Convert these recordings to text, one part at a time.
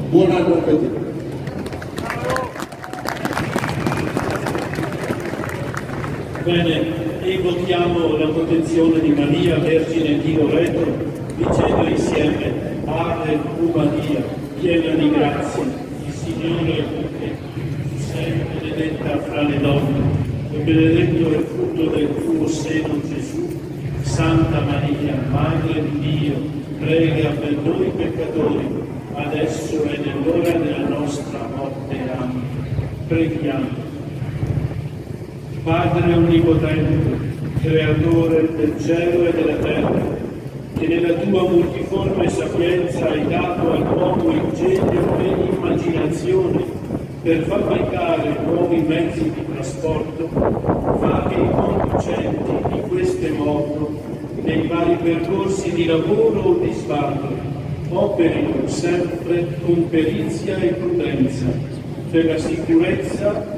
Buon anno a tutti. Bene, invochiamo la protezione di Maria, Vergine di Loreto, dicendo insieme: Ave Maria, piena di grazia, il Signore è con te. Sei benedetta fra le donne, e benedetto è il frutto del tuo seno, Gesù. Santa Maria, Madre di Dio, prega per noi peccatori, adesso e nell'ora della nostra morte. Amen. Preghiamo. Padre Onnipotente, Creatore del cielo e della terra, che nella tua multiforme sapienza hai dato all'uomo ingegno e immaginazione per fabbricare nuovi mezzi di trasporto, fa che i conducenti di queste moto, nei vari percorsi di lavoro o di sbarco, operino sempre con perizia e prudenza per la sicurezza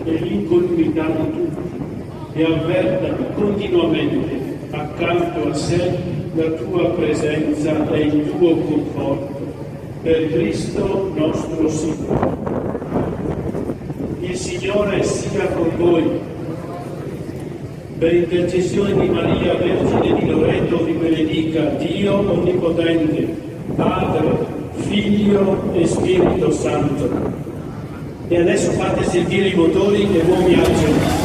e l'incolumità di tutti, e avvertano continuamente accanto a sé la tua presenza e il tuo conforto. Per Cristo nostro Signore. Il Signore sia con voi. Per intercessione di Maria, Vergine di Loreto, vi benedica Dio Onnipotente, Padre, Figlio e Spirito Santo. E adesso fate sentire i motori e buon viaggio.